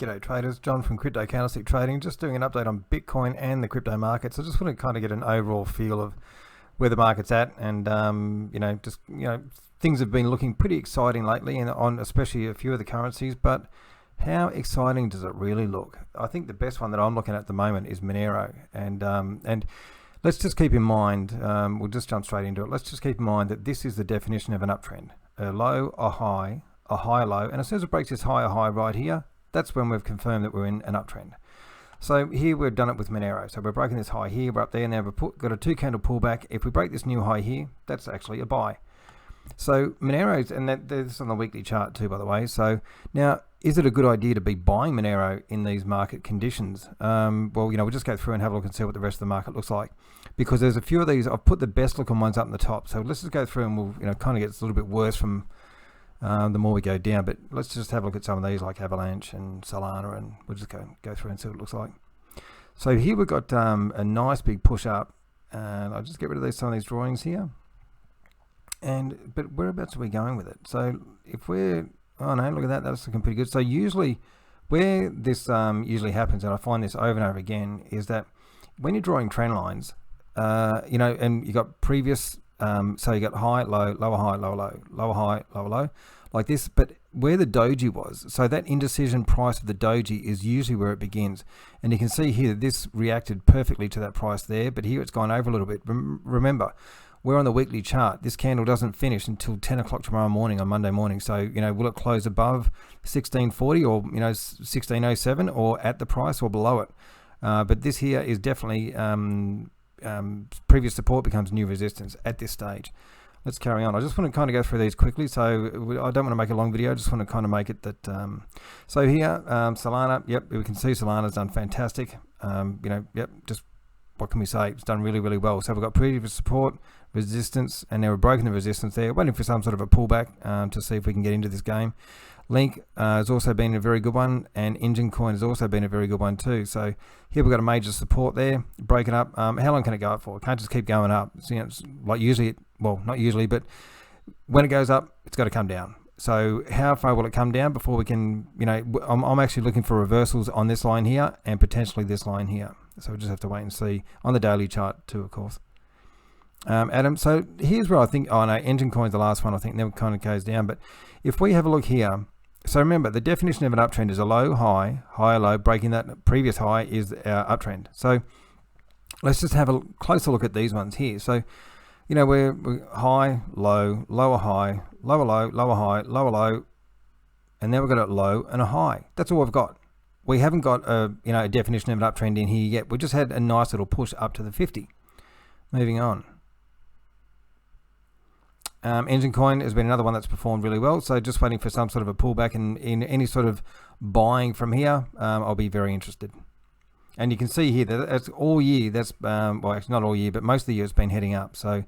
G'day traders, John from Crypto Candlestick Trading, just doing an update on Bitcoin and the crypto markets. I just want to kind of get an overall feel of where the market's at, and things have been looking pretty exciting lately, and on especially a few of the currencies. But how exciting does it really look? I think the best one that I'm looking at the moment is Monero, and let's just keep in mind, we'll just jump straight into it. Let's just keep in mind that this is the definition of an uptrend: a low, a high, a low, and as soon as it breaks this higher high right here, that's when we've confirmed that we're in an uptrend. So here we've done it with Monero. So we're breaking this high here, we're up there, now we've got a 2 candle pullback. If we break this new high here, that's actually a buy. So Monero's, and that's on the weekly chart too, by the way. So now, is it a good idea to be buying Monero in these market conditions? Well, we'll just go through and have a look and see what the rest of the market looks like, because there's a few of these. I've put the best looking ones up in the top. So let's just go through and we'll kind of get a little bit worse from the more we go down, but let's just have a look at some of these like Avalanche and Solana, and we'll just go through and see what it looks like. So here we've got a nice big push up, and I'll just get rid of some of these drawings here. But whereabouts are we going with it? So if we're, oh no, look at that, that's looking pretty good. So usually where this usually happens, and I find this over and over again, is that when you're drawing trend lines, and you got previous, so you got high, low, lower high, lower low, lower high, lower low, like this. But where the doji was, so that indecision price of the doji is usually where it begins. And you can see here that this reacted perfectly to that price there, but here it's gone over a little bit. Remember, we're on the weekly chart. This candle doesn't finish until 10 o'clock tomorrow morning, on Monday morning. So, will it close above 1640 or, 1607, or at the price or below it? But this here is definitely, previous support becomes new resistance at this stage. Let's carry on. I just want to kind of go through these quickly. So I don't want to make a long video. I just want to kind of make it that. So here, Solana, yep, we can see Solana's done fantastic. Just what can we say? It's done really, really well. So we've got previous support, resistance, and now we're breaking the resistance there, waiting for some sort of a pullback to see if we can get into this game. Link has also been a very good one, and Engine Coin has also been a very good one too. So here we've got a major support there, break it up. How long can it go up for? It can't just keep going up. So, it's like usually, well, not usually, but when it goes up, it's got to come down. So how far will it come down before we can, I'm actually looking for reversals on this line here and potentially this line here. So we just have to wait and see on the daily chart too, of course. Adam, so here's where I think, oh no, Engine Coin's the last one, I think, then it kind of goes down. But if we have a look here, so remember, the definition of an uptrend is a low, high, high, low. Breaking that previous high is our uptrend. So let's just have a closer look at these ones here. So, we're high, low, lower high, lower low, lower high, lower low, and then we've got a low and a high. That's all we've got. We haven't got a definition of an uptrend in here yet. We just had a nice little push up to the 50. Moving on. Engine Coin has been another one that's performed really well. So just waiting for some sort of a pullback in any sort of buying from here. I'll be very interested. And you can see here that that's all year. That's well, actually not all year, but most of the year it's been heading up. So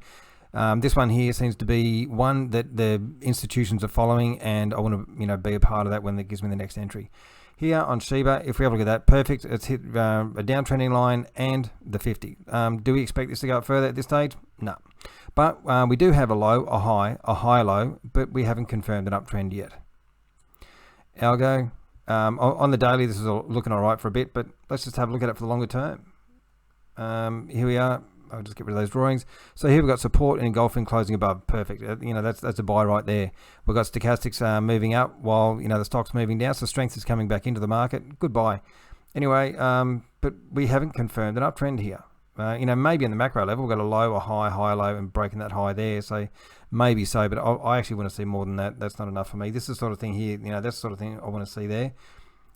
this one here seems to be one that the institutions are following, and I want to be a part of that when that gives me the next entry. Here on Shiba, if we have a look at that, perfect. It's hit a downtrending line and the 50. Do we expect this to go up further at this stage? No. But we do have a low, a high low, but we haven't confirmed an uptrend yet. Algo, on the daily, this is looking all right for a bit, but let's just have a look at it for the longer term. Here we are. I'll just get rid of those drawings. So here we've got support and engulfing, closing above. Perfect. That's a buy right there. We've got stochastics moving up while the stock's moving down. So strength is coming back into the market. Good buy. Anyway, but we haven't confirmed an uptrend here. Maybe in the macro level, we've got a low, a high, low, and breaking that high there. So maybe so, but I actually want to see more than that. That's not enough for me. This is the sort of thing here, that's the sort of thing I want to see there.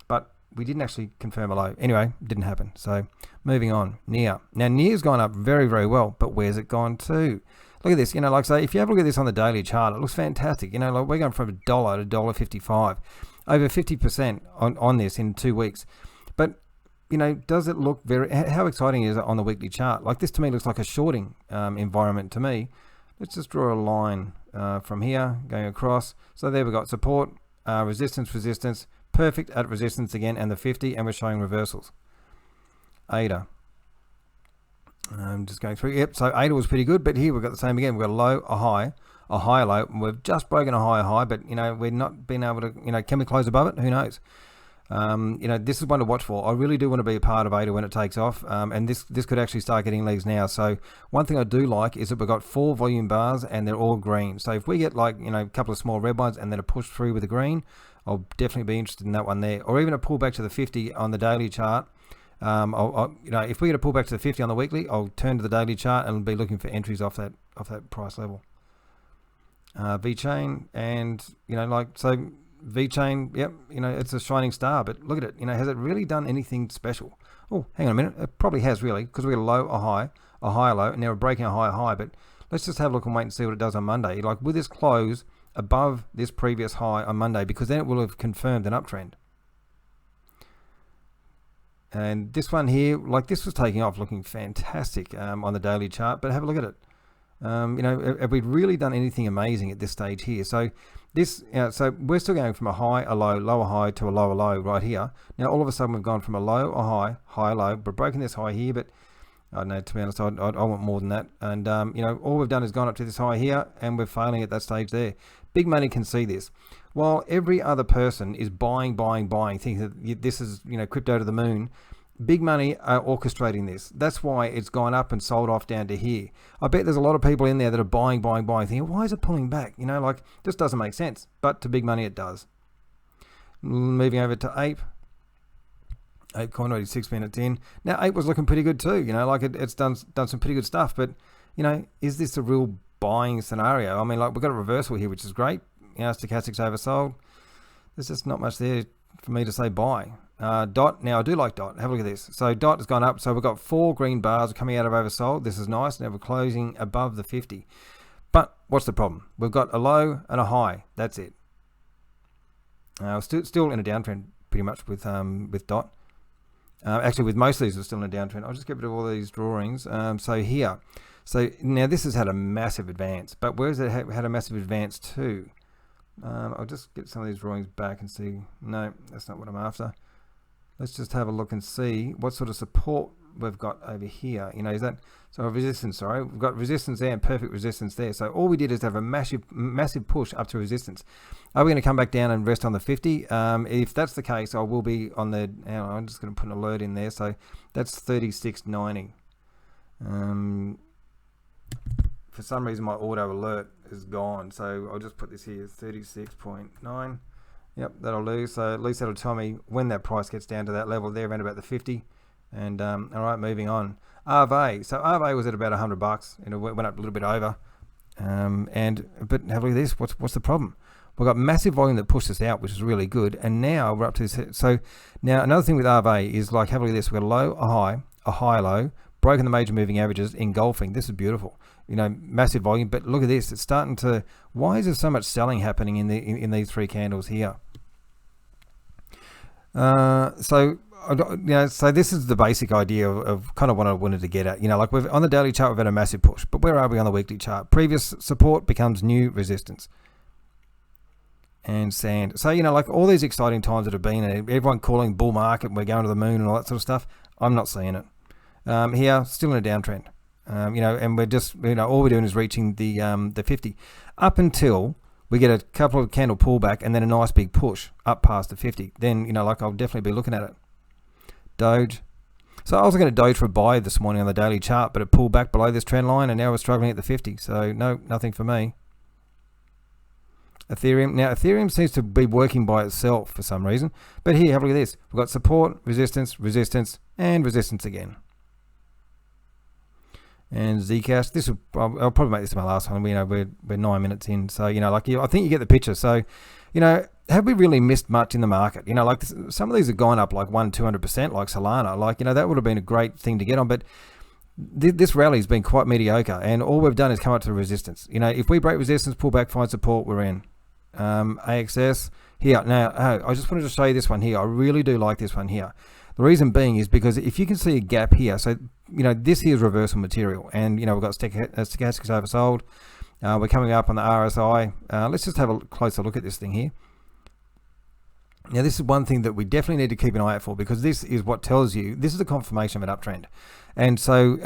But we didn't actually confirm a low. Anyway, didn't happen. So moving on, NIR. Now NIR's gone up very, very well, but where's it gone to? Look at this, like I say, if you have a look at this on the daily chart, it looks fantastic. Like we're going from $1 to $1.55, over 50% on this in 2 weeks. But does it look how exciting is it on the weekly chart? Like this to me looks like a shorting environment to me. Let's just draw a line from here going across. So there we got support, resistance, perfect at resistance again, and the 50, and we're showing reversals. ADA. I'm just going through. Yep, so ADA was pretty good, but here we've got the same again. We've got a low, a high, low. And we've just broken a high, but we're not being able to, can we close above it? Who knows? This is one to watch for. I really do want to be a part of ADA when it takes off, and this could actually start getting legs now. So one thing I do like is that we've got 4 volume bars and they're all green. So if we get like a couple of small red ones and then a push through with the green, I'll definitely be interested in that one there, or even a pullback to the 50 on the daily chart. If we get a pullback to the 50 on the weekly, I'll turn to the daily chart and be looking for entries off that price level. V chain, and so V chain, yep, it's a shining star, but look at it, has it really done anything special? Oh, hang on a minute, it probably has really, because we got a low, a high, a high, a low, and now we're breaking a high, but let's just have a look and wait and see what it does on Monday. Like, will this close above this previous high on Monday? Because then it will have confirmed an uptrend. And this one here, like, this was taking off looking fantastic on the daily chart, but have a look at it. Have we really done anything amazing at this stage here? So this, so we're still going from a high, a low, lower high to a lower low right here. Now all of a sudden we've gone from a low, a high, high, low. We're breaking this high here, but I don't know, to be honest, I want more than that. And all we've done is gone up to this high here, and we're failing at that stage there. Big money can see this. While every other person is buying, thinking that this is crypto to the moon. Big money are orchestrating this. That's why it's gone up and sold off down to here. I bet there's a lot of people in there that are buying, thinking, why is it pulling back? This doesn't make sense. But to big money, it does. Moving over to Ape. Ape coin already 6 minutes in. Now, Ape was looking pretty good too. It's done some pretty good stuff. But, is this a real buying scenario? I mean, we've got a reversal here, which is great. Stochastics oversold. There's just not much there for me to say buy. Dot, now I do like Dot. Have a look at this. So Dot has gone up. So we've got 4 green bars coming out of oversold. This is nice. Now we're closing above the 50. But what's the problem? We've got a low and a high. That's it. Still in a downtrend pretty much with Dot. Actually, with most of these, we're still in a downtrend. I'll just get rid of all these drawings. So here. So now this has had a massive advance. But where has it had a massive advance to? I'll just get some of these drawings back and see. No, that's not what I'm after. Let's just have a look and see what sort of support we've got over here. Is that so? Resistance, sorry, we've got resistance there and perfect resistance there. So all we did is have a massive push up to resistance. Are we going to come back down and rest on the 50? If that's the case, I will be on the. I'm just going to put an alert in there. So that's 36.90. For some reason, my auto alert is gone. So I'll just put this here, 36.9. Yep, that'll do. So at least that'll tell me when that price gets down to that level there, around about the 50. And all right, moving on. RVA. So RVA was at about $100. It went up a little bit over. But have a look at this. What's the problem? We've got massive volume that pushed us out, which is really good. And now we're up to this. So now another thing with RVA is have a look at this. We've got a low, a high, a low, broken the major moving averages, engulfing. This is beautiful. Massive volume. But look at this. It's starting to. Why is there so much selling happening in these 3 candles here? So this is the basic idea of kind of what I wanted to get at. We've on the daily chart, we've had a massive push, but where are we on the weekly chart? Previous support becomes new resistance. And sand. So, all these exciting times that have been, everyone calling bull market, and we're going to the moon and all that sort of stuff. I'm not seeing it. Here, still in a downtrend. And we're just, all we're doing is reaching the 50 up until we get a couple of candle pullback and then a nice big push up past the 50. Then, I'll definitely be looking at it. Doge. So I was going to Doge for a buy this morning on the daily chart, but it pulled back below this trend line and now we're struggling at the 50. So no, nothing for me. Ethereum. Now, Ethereum seems to be working by itself for some reason. But here, have a look at this. We've got support, resistance, and resistance again. And Zcash, I'll probably make this my last one. We're 9 minutes in, so I think you get the picture. So, have we really missed much in the market? Some of these have gone up like 200%, like Solana. That would have been a great thing to get on, but this rally has been quite mediocre, and all we've done is come up to resistance. If we break resistance, pull back, find support, we're in. AXS here. Now, I just wanted to show you this one here. I really do like this one here. The reason being is because if you can see a gap here, so this here is reversal material, and we've got stochastics oversold. We're coming up on the RSI. Let's just have a closer look at this thing here. Now, this is one thing that we definitely need to keep an eye out for, because this is what tells you, this is a confirmation of an uptrend. And so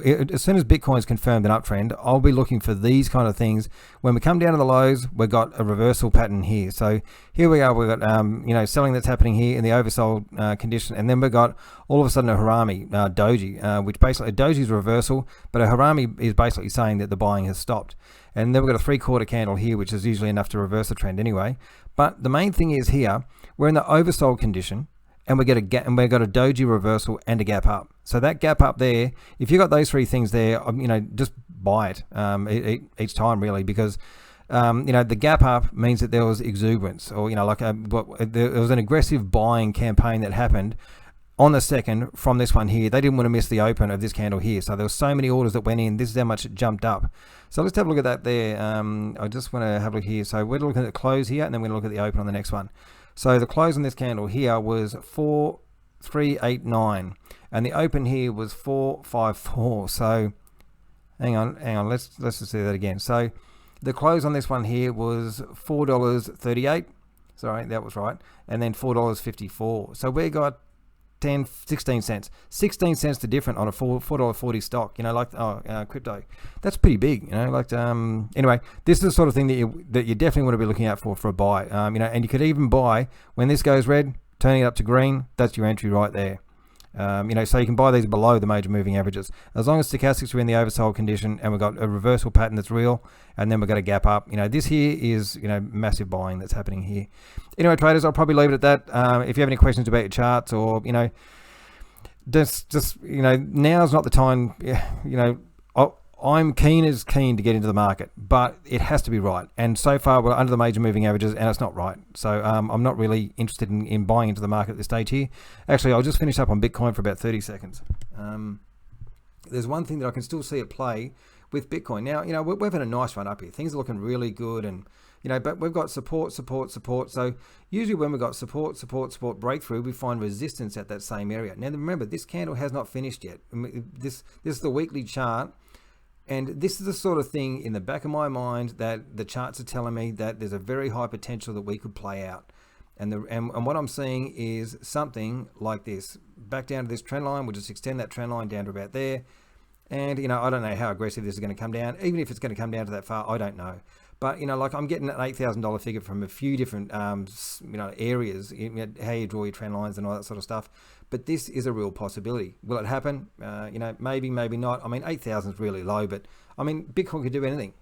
as soon as Bitcoin's confirmed an uptrend, I'll be looking for these kind of things. When we come down to the lows, we've got a reversal pattern here. So here we are, we've got selling that's happening here in the oversold condition, and then we've got all of a sudden a Harami doji, which basically a doji is a reversal, but a Harami is basically saying that the buying has stopped. And then we've got a 3/4 candle here, which is usually enough to reverse the trend anyway. But the main thing is here, we're in the oversold condition, and we get a gap, and we've got a doji reversal and a gap up. So that gap up there, if you've got those three things there, just buy it each time really, because the gap up means that there was exuberance, or there was an aggressive buying campaign that happened on the second from this one here. They didn't want to miss the open of this candle here, so there were so many orders that went in. This is how much it jumped up. So let's have a look at that there. I just want to have a look here. So we're looking at the close here, and then we're going to look at the open on the next one. So the close on this candle here was 4389, and the open here was 454. So hang on, let's just do that again. So the close on this one here was $4.38. Sorry, that was right. And then $4.54. So we got 16 cents to different on a $4.40 stock, crypto. That's pretty big, anyway, this is the sort of thing that you definitely want to be looking out for a buy, and you could even buy when this goes red, turning it up to green. That's your entry right there. So you can buy these below the major moving averages, as long as stochastics are in the oversold condition and we've got a reversal pattern that's real, and then we've got a gap up. This here is massive buying that's happening here. Anyway, traders, I'll probably leave it at that. If you have any questions about your charts, or just now's not the time. I'm keen to get into the market, but it has to be right. And so far we're under the major moving averages, and it's not right. So I'm not really interested in buying into the market at this stage here. Actually, I'll just finish up on Bitcoin for about 30 seconds. There's one thing that I can still see at play with Bitcoin. Now, we've had a nice run up here. Things are looking really good, and but we've got support. So usually when we've got support breakthrough, we find resistance at that same area. Now remember, this candle has not finished yet. This is the weekly chart. And this is the sort of thing in the back of my mind that the charts are telling me that there's a very high potential that we could play out. And what I'm seeing is something like this. Back down to this trend line, we'll just extend that trend line down to about there. And, I don't know how aggressive this is going to come down. Even if it's going to come down to that far, I don't know. But, I'm getting an $8,000 figure from a few different, areas, how you draw your trend lines and all that sort of stuff. But this is a real possibility. Will it happen? Maybe, maybe not. 8,000 is really low, but Bitcoin could do anything.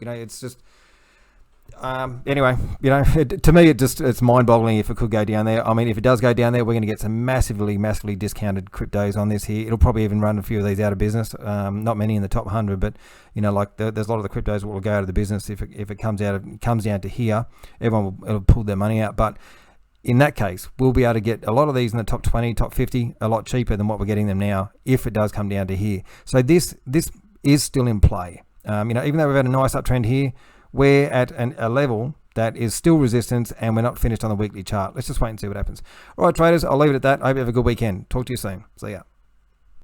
It's just, anyway, to me, it's mind-boggling if it could go down there. If it does go down there, we're going to get some massively discounted cryptos on this here. It'll probably even run a few of these out of business. Not many in the top 100, but there's a lot of the cryptos that will go out of the business if it comes down to here. Everyone will pull their money out, but in that case, we'll be able to get a lot of these in the top 20, top 50, a lot cheaper than what we're getting them now, if it does come down to here. So this is still in play. Even though we've had a nice uptrend here, we're at a level that is still resistance, and we're not finished on the weekly chart. Let's just wait and see what happens. All right, traders, I'll leave it at that. I hope you have a good weekend. Talk to you soon. See ya.